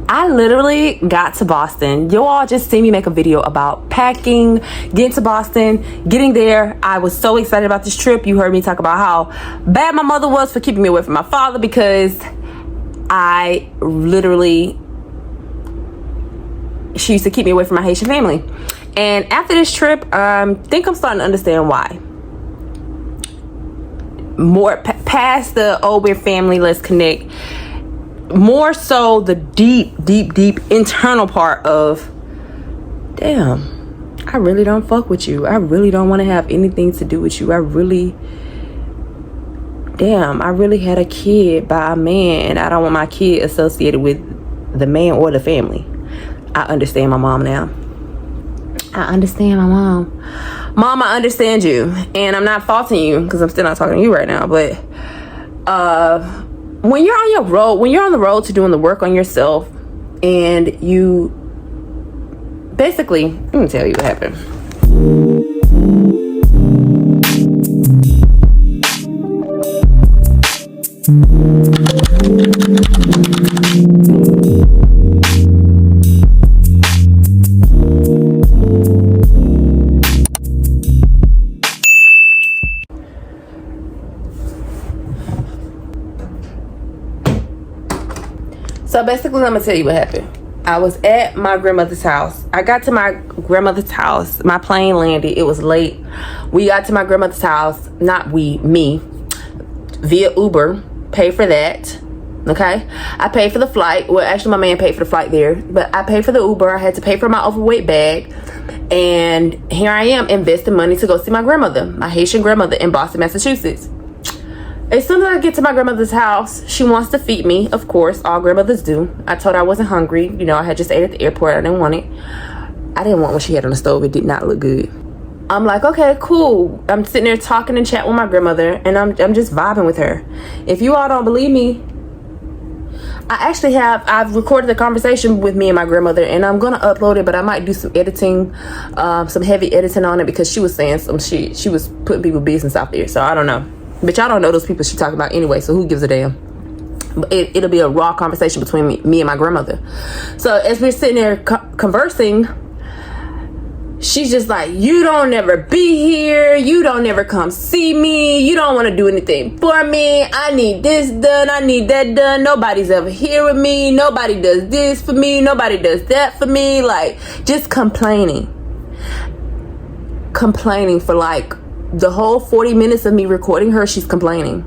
I literally got to Boston. You all just see me make a video about packing, getting to Boston, getting there. I was so excited about this trip. You heard me talk about how bad my mother was for keeping me away from my father, because I literally, she used to keep me away from my Haitian family. And after this trip, I think I'm starting to understand why. More past the, oh, we're family, let's connect. More so the deep internal part of, damn, I really don't fuck with you. I really don't want to have anything to do with you. I really had a kid by a man, and I don't want my kid associated with the man or the family. I understand my mom now. I understand my mom. Mom, I understand you, and I'm not faulting you because I'm still not talking to you right now, but when you're on the road to doing the work on yourself, and you basically, let me tell you what happened. So basically, I'm gonna tell you what happened. I was at my grandmother's house. I got to my grandmother's house. My plane landed. It was late. We got to my grandmother's house. Me. Via Uber. Paid for that. Okay? I paid for the flight. Well, actually, my man paid for the flight there. But I paid for the Uber. I had to pay for my overweight bag. And here I am investing money to go see my grandmother. My Haitian grandmother in Boston, Massachusetts. As soon as I get to my grandmother's house, she wants to feed me. Of course, all grandmothers do. I told her I wasn't hungry. You know, I had just ate at the airport. I didn't want it. I didn't want what she had on the stove. It did not look good. I'm like, okay, cool. I'm sitting there talking and chatting with my grandmother, and I'm just vibing with her. If you all don't believe me, I've recorded the conversation with me and my grandmother, and I'm gonna upload it, but I might do some editing, some heavy editing on it, because she was saying some shit. She was putting people's business out there, so I don't know. But y'all don't know those people she's talking about anyway, so who gives a damn? But it'll be a raw conversation between me and my grandmother. So as we're sitting there conversing, she's just like, you don't never be here. You don't never come see me. You don't want to do anything for me. I need this done. I need that done. Nobody's ever here with me. Nobody does this for me. Nobody does that for me. Like, just complaining for like the whole 40 minutes of me recording her. She's complaining.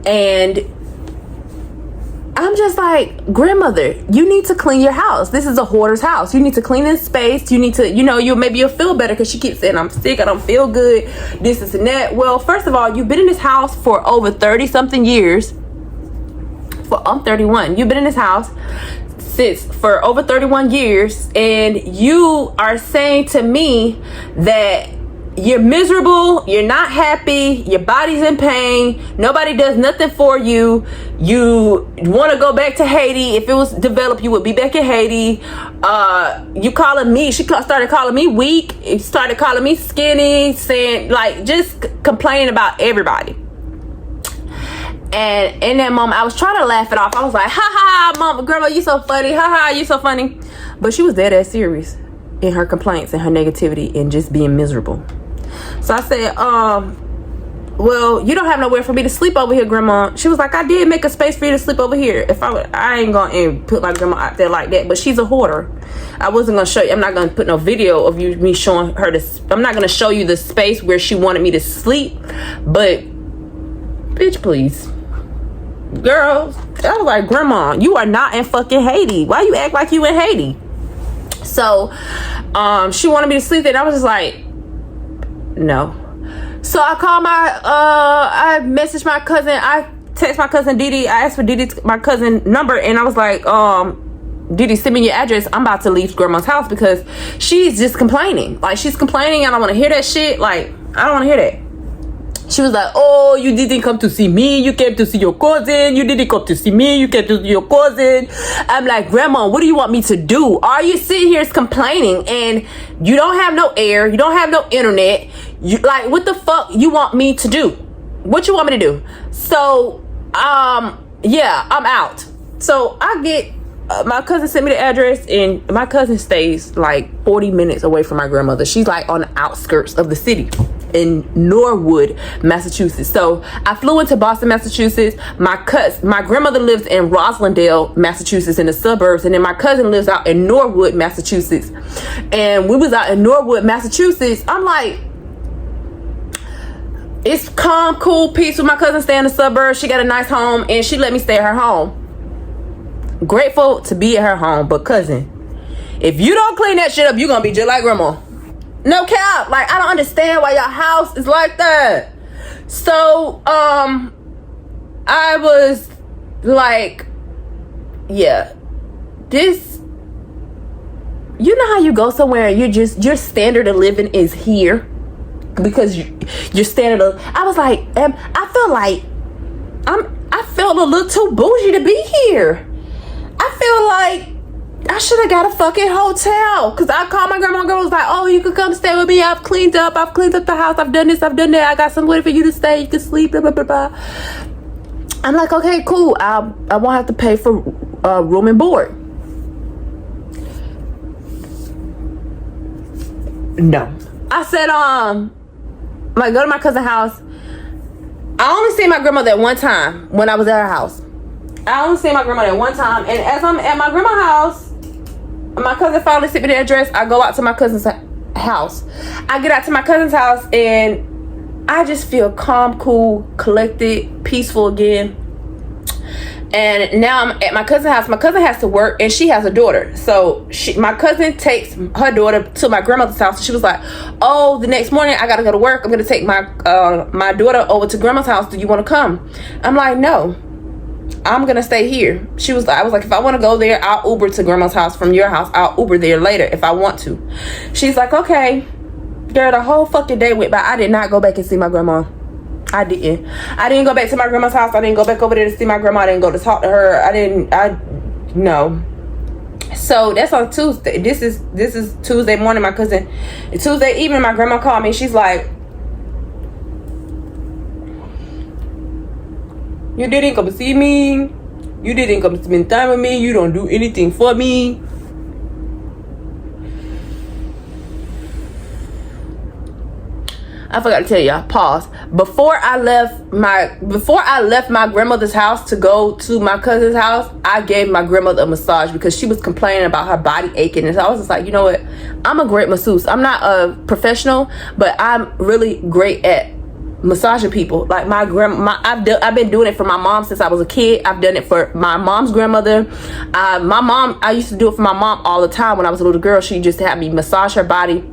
And I'm just like, grandmother, you need to clean your house. This is a hoarder's house. You need to clean this space. You need to, you'll feel better, because she keeps saying, I'm sick, I don't feel good, this and that. Well, first of all, you've been in this house for over 30 something years. I'm 31. You've been in this house for over 31 years, and you are saying to me that you're miserable, you're not happy, your body's in pain, nobody does nothing for you, you want to go back to Haiti. If it was developed, you would be back in Haiti. You calling me, she started calling me weak, started calling me skinny, saying, like, just complaining about everybody. And in that moment, I was trying to laugh it off. I was like, ha ha, mama, grandma, you so funny, ha ha, you so funny. But she was dead ass serious in her complaints and her negativity and just being miserable. So I said, well, you don't have nowhere for me to sleep over here, grandma. She was like, I did make a space for you to sleep over here. If I ain't gonna put my grandma out there like that, but she's a hoarder. I wasn't gonna show you. I'm not gonna put no video of me showing her this. I'm not gonna show you the space where she wanted me to sleep, but bitch, please. Girl, I was like, grandma, you are not in fucking Haiti. Why you act like you in Haiti? So she wanted me to sleep there, and I was just like, no. So I called I messaged my cousin, I text my cousin Didi, I asked for my cousin number, and I was like, Didi, send me your address. I'm about to leave grandma's house because she's just complaining. Like, she's complaining. I don't want to hear that shit. Like, I don't want to hear that. She was like, oh, you didn't come to see me. You came to see your cousin. You didn't come to see me. You came to see your cousin. I'm like, grandma, what do you want me to do? Are you sitting here complaining and you don't have no air? You don't have no internet. You, like, what the fuck you want me to do? What you want me to do? So, yeah, I'm out. So I get my cousin sent me the address, and my cousin stays like 40 minutes away from my grandmother. She's like on the outskirts of the city in Norwood, Massachusetts. So I flew into Boston, Massachusetts. My grandmother lives in Roslindale, Massachusetts, in the suburbs, and then my cousin lives out in Norwood, Massachusetts. And we was out in Norwood, Massachusetts. I'm like, it's calm, cool, peaceful. My cousin stay in the suburbs. She got a nice home, and she let me stay at her home. Grateful to be at her home, but cousin, if you don't clean that shit up, you're gonna be just like grandma. No cap. Like, I don't understand why your house is like that. So I was like, yeah, this, you know how you go somewhere and your standard of living is here because your standard of, I was like, I felt a little too bougie to be here. I feel like I should have got a fucking hotel, because I called my grandma. Girl was like, oh, you could come stay with me. I've cleaned up the house. I've done this, I've done that. I got somewhere for you to stay. You can sleep, blah, blah, blah, blah. I'm like, okay, cool. I won't have to pay for room and board. No. I said, like, go to my cousin's house. I only seen my grandmother at one time when I was at her house. I only seen my grandmother at one time. And as I'm at my grandma's house, my cousin finally sent me the address. I go out to my cousin's house. I get out to my cousin's house, and I just feel calm, cool, collected, peaceful again. And now I'm at my cousin's house. My cousin has to work, and she has a daughter. So my cousin takes her daughter to my grandmother's house. She was like, oh, the next morning I gotta go to work. I'm gonna take my daughter over to grandma's house. Do you want to come? I'm like, no, I'm gonna stay here. I was like, if I want to go there, I'll Uber to grandma's house from your house. I'll Uber there later if I want to. She's like, okay. Girl, the whole fucking day went by. I did not go back and see my grandma. I didn't go back to my grandma's house. I didn't go back over there to see my grandma. I didn't go to talk to her. No. So that's on Tuesday. This is Tuesday morning. My cousin, Tuesday evening, my grandma called me. She's like, you didn't come see me. You didn't come spend time with me. You don't do anything for me. I forgot to tell y'all, pause. Before I left my grandmother's house to go to my cousin's house, I gave my grandmother a massage because she was complaining about her body aching. And so I was just like, you know what? I'm a great masseuse. I'm not a professional, but I'm really great at massaging people. Like my grandma, I've been doing it for my mom since I was a kid. I've done it for my mom's grandmother. My mom, I used to do it for my mom all the time when I was a little girl. She just had me massage her body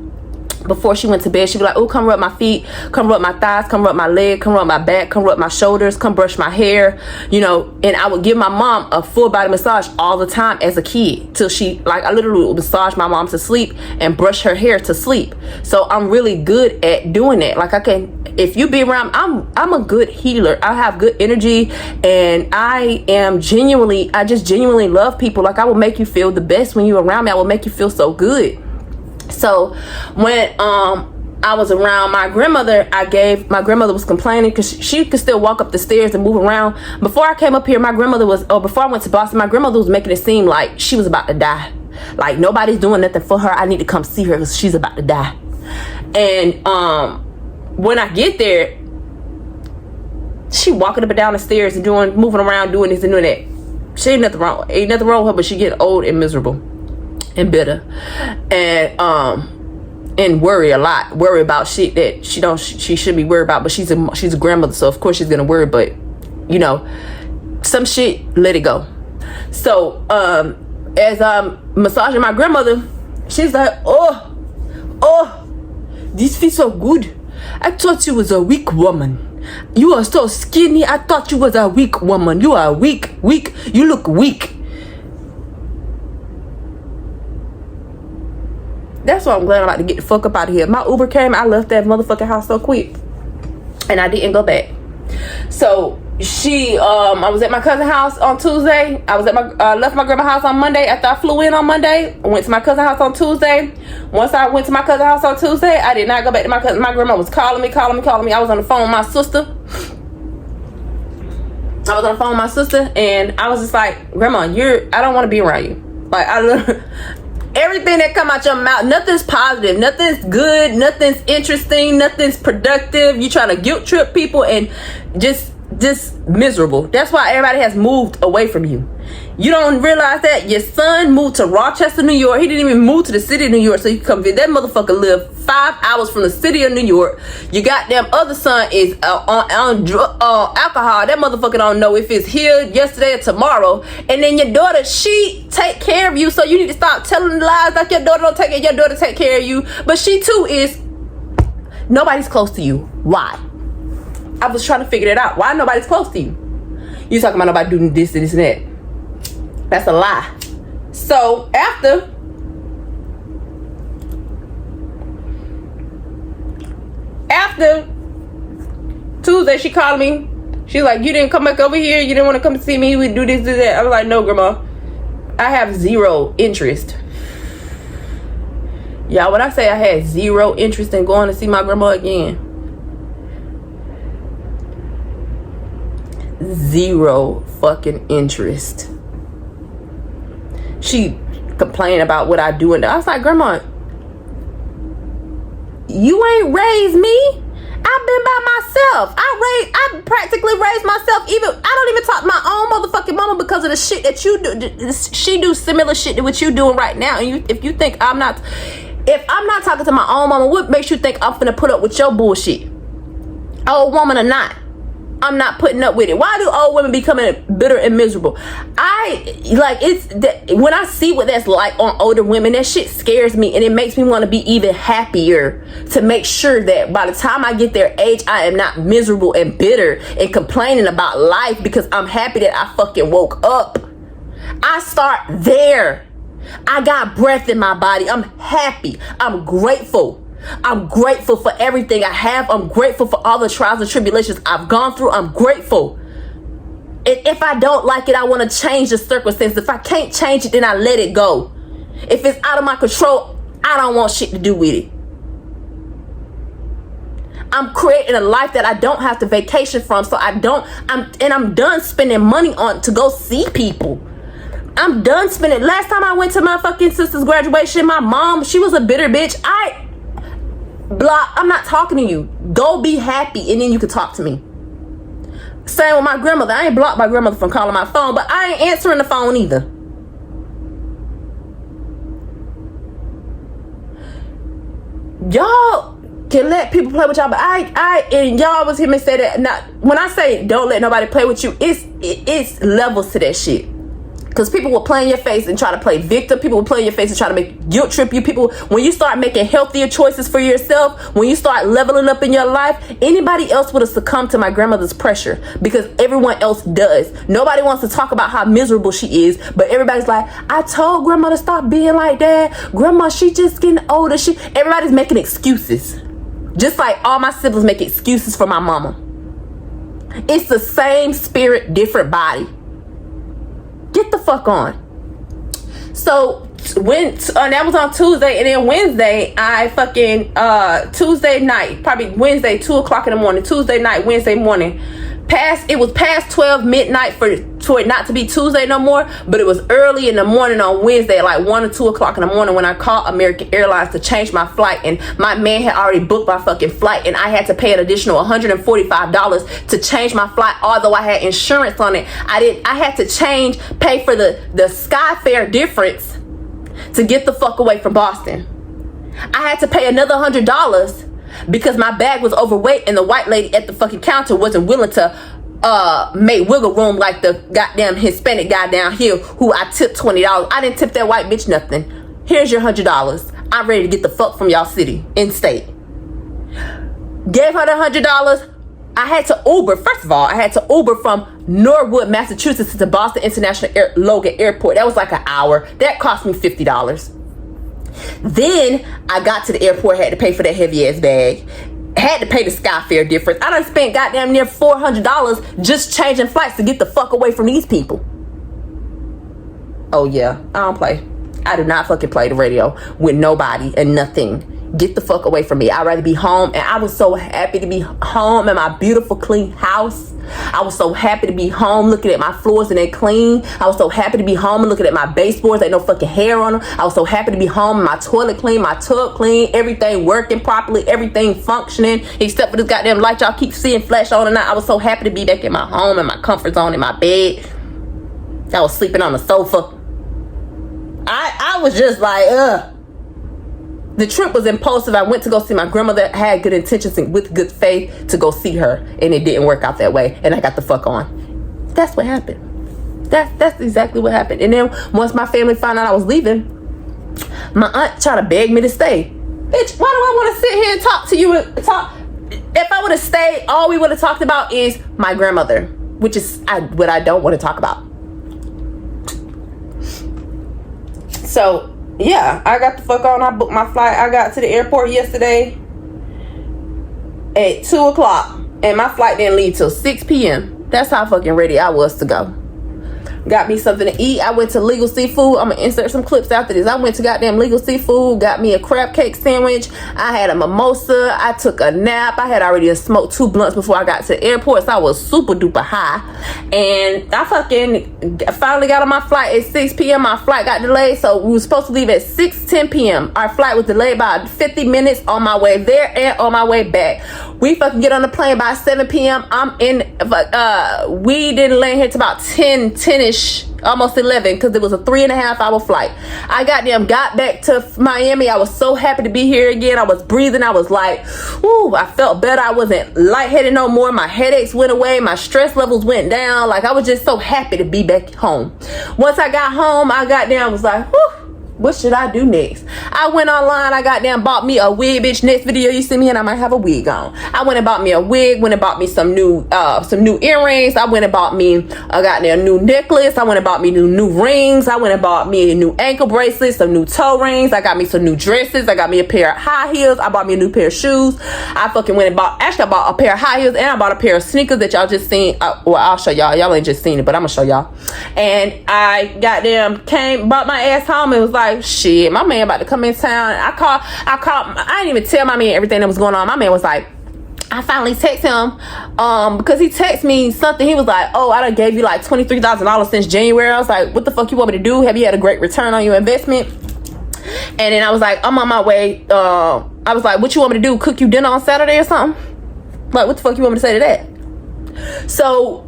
before she went to bed. She'd be like, oh, come rub my feet, come rub my thighs, come rub my leg, come rub my back, come rub my shoulders, come brush my hair, and I would give my mom a full body massage all the time as a kid till I literally would massage my mom to sleep and brush her hair to sleep. So I'm really good at doing it. Like, if you be around, I'm a good healer. I have good energy, and I just genuinely love people. Like, I will make you feel the best when you're around me. I will make you feel so good. So when I was around my grandmother, my grandmother was complaining because she could still walk up the stairs and move around. Before I came up here, before I went to Boston, my grandmother was making it seem like she was about to die. Like, nobody's doing nothing for her. I need to come see her because she's about to die. And when I get there, she walking up and down the stairs and moving around, doing this and doing that. She ain't nothing wrong with her, but she getting old and miserable and bitter, and worry about shit that she should be worried about. But she's a grandmother, so of course she's gonna worry. But some shit, let it go. So as I'm massaging my grandmother, she's like, oh, this feels so good. I thought you was a weak woman. You are so skinny. I thought you was a weak woman. You are weak. You look weak. That's why I'm glad I'm about to get the fuck up out of here. My Uber came. I left that motherfucking house so quick, and I didn't go back. So I was at my cousin's house on Tuesday. I was left my grandma's house on Monday after I flew in on Monday. I went to my cousin's house on Tuesday. Once I went to my cousin's house on Tuesday, I did not go back to my cousin. My grandma was calling me. I was on the phone with my sister. I was on the phone with my sister, and I was just like, Grandma, I don't want to be around you. Like, everything that come out your mouth, nothing's positive, nothing's good, nothing's interesting, nothing's productive. You trying to guilt trip people and just miserable. That's why everybody has moved away from you. You don't realize that your son moved to Rochester, New York. He didn't even move to the city of New York so you can come visit. That motherfucker lived 5 hours from the city of New York. Your goddamn other son is on alcohol. That motherfucker don't know if it's here, yesterday, or tomorrow. And then your daughter, she take care of you, so you need to stop telling lies like your daughter don't take care. Your daughter take care of you, but she too is. Nobody's close to you. Why? I was trying to figure it out. Why nobody's close to you? You talking about nobody doing this and this and that. That's a lie. So after Tuesday, she called me. She's like, you didn't come back over here. You didn't want to come see me. We do this, do that. I was like, no, Grandma. I have zero interest. Y'all, when I say I had zero interest in going to see my grandma again, zero fucking interest. She complained about what I do, and I was like, Grandma, you ain't raised me. I've been by myself. I practically raised myself. I don't even talk to my own motherfucking mama because of the shit that you do. She do similar shit to what you doing right now. And if you think if I'm not talking to my own mama, what makes you think I'm finna put up with your bullshit? Old woman or not, I'm not putting up with it. Why do old women becoming bitter and miserable? When I see what that's like on older women, that shit scares me, and it makes me want to be even happier to make sure that by the time I get their age, I am not miserable and bitter and complaining about life because I'm happy that I fucking woke up. I start there. I got breath in my body. I'm happy. I'm grateful. I'm grateful for everything I have. I'm grateful for all the trials and tribulations I've gone through. I'm grateful. And if I don't like it, I want to change the circumstances. If I can't change it, then I let it go. If it's out of my control, I don't want shit to do with it. I'm creating a life that I don't have to vacation from, so I'm done spending money on to go see people. I'm done spending. Last time I went to my fucking sister's graduation, my mom, she was a bitter bitch. I'm not talking to you. Go be happy, and then you can talk to me. Same with my grandmother. I ain't blocked my grandmother from calling my phone, but I ain't answering the phone either. Y'all can let people play with y'all, but and y'all was hear me say that. Now, when I say don't let nobody play with you, it's levels to that shit. Because people will play in your face and try to play victim. People will play in your face and try to make guilt trip you. People, when you start making healthier choices for yourself, when you start leveling up in your life, anybody else would have succumbed to my grandmother's pressure because everyone else does. Nobody wants to talk about how miserable she is, but everybody's like, I told grandma to stop being like that. Grandma, she just getting older. Everybody's making excuses. Just like all my siblings make excuses for my mama. It's the same spirit, different body. Get the fuck on. So that was on Tuesday, and then Wednesday I fucking Tuesday night, probably Wednesday 2:00 in the morning, Tuesday night, Wednesday morning. It was past 12 midnight for it not to be Tuesday no more, but it was early in the morning on Wednesday, like 1 or 2 o'clock in the morning, when I called American Airlines to change my flight, and my man had already booked my fucking flight, and I had to pay an additional $145 to change my flight, although I had insurance on it. I had to pay for the sky fare difference to get the fuck away from Boston. I had to pay another $100 because my bag was overweight, and the white lady at the fucking counter wasn't willing to make wiggle room like the goddamn Hispanic guy down here who I tipped $20. I didn't tip that white bitch nothing. Here's your $100. I'm ready to get the fuck from y'all city in state. Gave her the $100. I had to Uber. First of all, I had to Uber from Norwood, Massachusetts to Boston International Logan Airport. That was like an hour. That cost me $50. Then I got to the airport, had to pay for that heavy ass bag, had to pay the sky fare difference. I done spent goddamn near $400 just changing flights to get the fuck away from these people. Oh yeah, I don't play. I do not fucking play the radio with nobody and nothing. Get the fuck away from me. I'd rather be home. And I was so happy to be home in my beautiful clean house. I was so happy to be home looking at my floors and they're clean. I was so happy to be home and looking at my baseboards. Ain't no fucking hair on them. I was so happy to be home and my toilet clean, my tub clean, everything working properly, everything functioning, except for this goddamn light y'all keep seeing flash on and out. I was so happy to be back in my home, in my comfort zone, in my bed. I was sleeping on the sofa. I was just like, ugh. The trip was impulsive. I went to go see my grandmother. I had good intentions and with good faith to go see her, and it didn't work out that way, and I got the fuck on. That's what happened. That's exactly what happened. And then once my family found out I was leaving, my aunt tried to beg me to stay. Bitch, why do I want to sit here and talk to you and talk? If I would have stayed, all we would have talked about is my grandmother, which is what I don't want to talk about. So yeah, I got the fuck on. I booked my flight. I got to the airport yesterday at 2 o'clock. And my flight didn't leave till 6 p.m. That's how fucking ready I was to go. Got me something to eat. I went to Legal Seafood. I'm gonna insert some clips after this. I went to goddamn Legal Seafood. Got me a crab cake sandwich. I had a mimosa. I took a nap. I had already smoked 2 blunts before I got to the airport, so I was super duper high. And I fucking finally got on my flight at 6 p.m. My flight got delayed, so we were supposed to leave at 6:10 p.m. Our flight was delayed by 50 minutes on my way there and on my way back. We fucking get on the plane by 7 p.m. We didn't land here till about 10-ish, almost 11, because it was a 3.5 hour flight. I got back to Miami. I was so happy to be here again. I was breathing. I was like, ooh, I felt better. I wasn't lightheaded no more. My headaches went away. My stress levels went down. Like, I was just so happy to be back home. Once I got home, I was like, whew. What should I do next? I went online. I bought me a wig, bitch. Next video you see me and I might have a wig on. I went and bought me a wig. Went and bought me some new earrings. I went and bought me a new necklace. I went and bought me new rings. I went and bought me a new ankle bracelet, some new toe rings. I got me some new dresses. I got me a pair of high heels. I bought me a new pair of shoes. I fucking went and bought a pair of high heels and I bought a pair of sneakers that y'all just seen. Well, I'll show y'all. Y'all ain't just seen it, but I'm gonna show y'all. And I brought my ass home and was like, shit, my man about to come in town. I called, I didn't even tell my man everything that was going on. My man was like, I finally text him because he texted me something. He was like, oh, I done gave you like $23,000 since January. I was like, what the fuck you want me to do? Have you had a great return on your investment? And then I was like, I'm on my way. I was like, what you want me to do? Cook you dinner on Saturday or something? Like, what the fuck you want me to say to that? So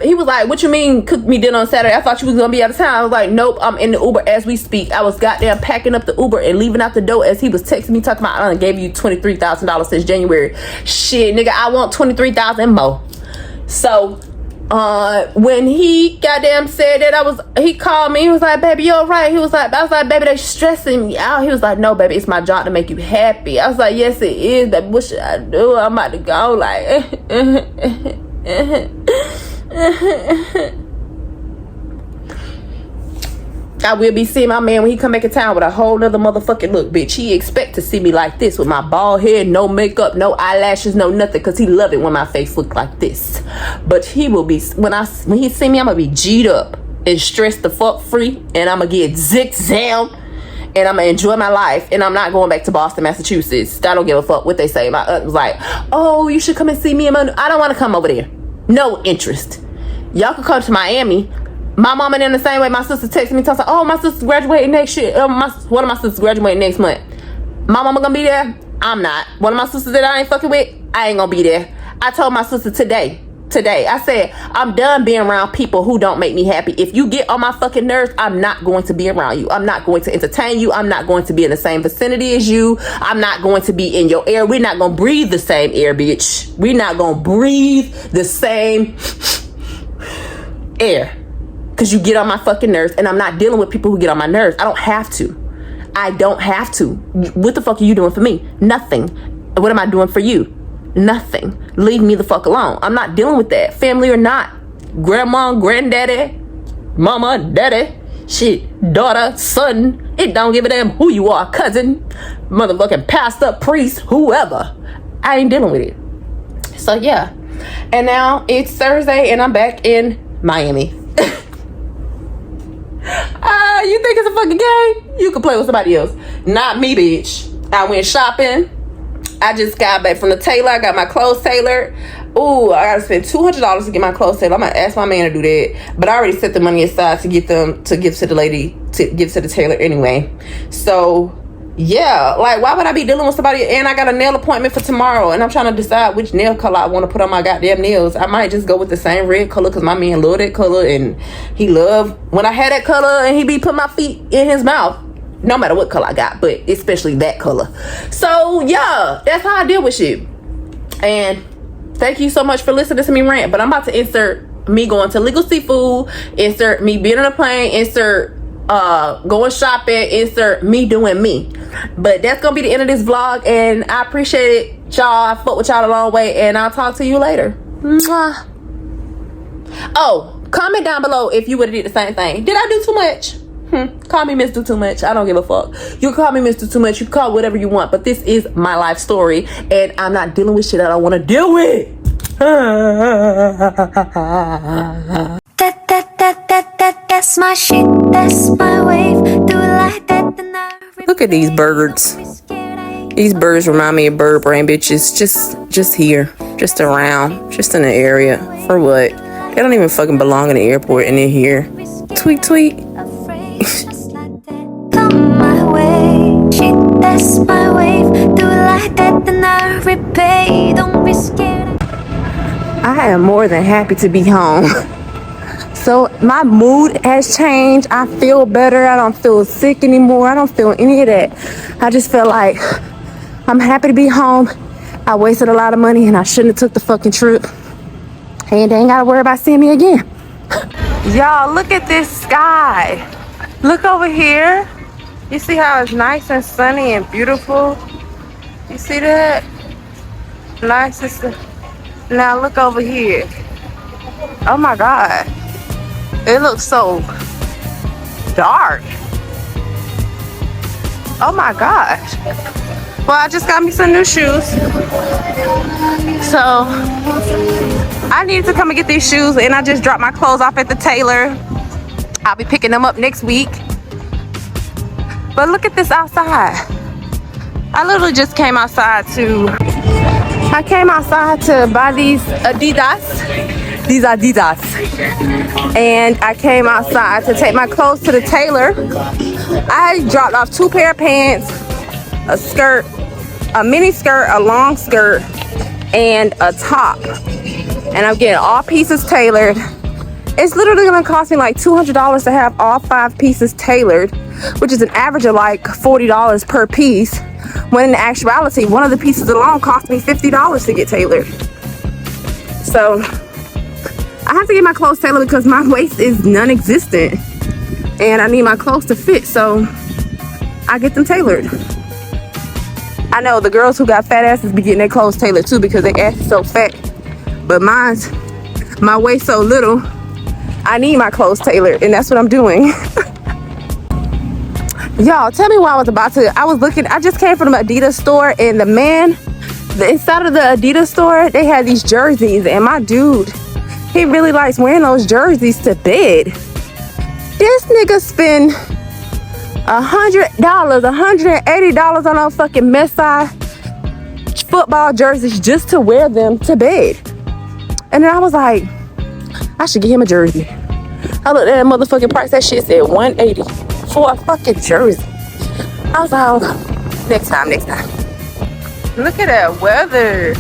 he was like, what you mean cook me dinner on Saturday? I thought you was gonna be out of town. I was like, nope, I'm in the Uber as we speak. I was goddamn packing up the Uber and leaving out the door as he was texting me talking about I done gave you $23,000 since January. Shit, nigga, I want $23,000 more. So when he goddamn said that, he called me. He was like, baby, you alright? I was like, baby, they stressing me out. He was like, no, baby, it's my job to make you happy. I was like, yes, it is, baby. What should I do? I'm about to go. Like, I will be seeing my man when he come back in town with a whole nother motherfucking look, bitch. He expect to see me like this with my bald head, no makeup, no eyelashes, no nothing, because he love it when my face look like this. But he will be, when he see me, I'm gonna be G'd up and stressed the fuck free, and I'm gonna get zig-zam, and I'm gonna enjoy my life, and I'm not going back to Boston, Massachusetts. I don't give a fuck what they say. My aunt was like, oh, you should come and see me. I don't want to come over there. No interest. Y'all can come to Miami. My mama in the same way. My sister texted me talking, oh, my sister's graduating next year. One of my sisters graduating next month. My mama gonna be there? I'm not. One of my sisters that I ain't fucking with, I ain't gonna be there. I told my sister today, I said, I'm done being around people who don't make me happy. If you get on my fucking nerves, I'm not going to be around you. I'm not going to entertain you. I'm not going to be in the same vicinity as you. I'm not going to be in your air. We're not going to breathe the same air, bitch. We're not going to breathe the same air. Because you get on my fucking nerves, and I'm not dealing with people who get on my nerves. I don't have to. What the fuck are you doing for me? Nothing. What am I doing for you? Nothing. Leave me the fuck alone. I'm not dealing with that. Family or not. Grandma, granddaddy, mama, daddy, shit, daughter, son. It don't give a damn who you are. Cousin, motherfucking pastor, priest, whoever. I ain't dealing with it. So yeah. And now it's Thursday and I'm back in Miami. You think it's a fucking game? You can play with somebody else. Not me, bitch. I went shopping. I just got back from the tailor. I got my clothes tailored. Ooh, I gotta spend $200 to get my clothes tailored. I'm gonna ask my man to do that, but I already set the money aside to get them to give to the lady, to give to the tailor anyway. So yeah, like, why would I be dealing with somebody? And I got a nail appointment for tomorrow, and I'm trying to decide which nail color I want to put on my goddamn nails. I might just go with the same red color because my man love that color, and he love when I had that color, and he be putting my feet in his mouth. No matter what color I got, but especially that color. So yeah, that's how I deal with shit. And thank you so much for listening to me rant. But I'm about to insert me going to Legal Seafood, insert me being on a plane, insert going shopping, insert me doing me. But that's gonna be the end of this vlog, and I appreciate it, y'all. I fuck with y'all a long way, and I'll talk to you later. Mwah. Oh, comment down below if you would have did the same thing. Did I do too much? Call me Mr. Too Much. I don't give a fuck. You can call me Mr. Too Much. You can call whatever you want. But this is my life story. And I'm not dealing with shit I don't want to deal with. That's my shit. That's my wave. Do like that. Look at these birds. These birds remind me of bird brain bitches. Just here. Just around. Just in the area. For what? They don't even fucking belong in the airport, and they're here. Tweet, tweet. Come my way, shit, that's my wave. Do like that, then I repay. Don't be scared. I am more than happy to be home. So my mood has changed. I feel better. I don't feel sick anymore. I don't feel any of that. I just feel like I'm happy to be home. I wasted a lot of money, and I shouldn't have took the fucking trip. And they ain't gotta worry about seeing me again. Y'all, look at this sky. Look over here. You see how it's nice and sunny and beautiful? You see that? Nice and sunny. Now look over here. Oh my God. It looks so dark. Oh my gosh. Well, I just got me some new shoes. So I needed to come and get these shoes, and I just dropped my clothes off at the tailor. I'll be picking them up next week. But look at this outside. I literally just came outside to buy these Adidas. These Adidas. And I came outside to take my clothes to the tailor. I dropped off 2 pair of pants, a skirt, a mini skirt, a long skirt, and a top. And I'm getting all pieces tailored. It's literally gonna cost me like $200 to have all 5 pieces tailored, which is an average of like $40 per piece, when in actuality, one of the pieces alone cost me $50 to get tailored. So I have to get my clothes tailored because my waist is non-existent, and I need my clothes to fit, so I get them tailored. I know the girls who got fat asses be getting their clothes tailored too because their ass is so fat, but my waist so little, I need my clothes tailored, and that's what I'm doing. Y'all, tell me why I just came from the Adidas store, and the inside of the Adidas store, they had these jerseys, and my dude, he really likes wearing those jerseys to bed. This nigga spend $100, $180 on those fucking Messi football jerseys just to wear them to bed. And then I was like, I should get him a jersey. I looked at that motherfucking price. That shit said $180 for a fucking jersey. I was like, oh, next time. Look at that weather.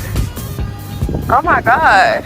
Oh my God.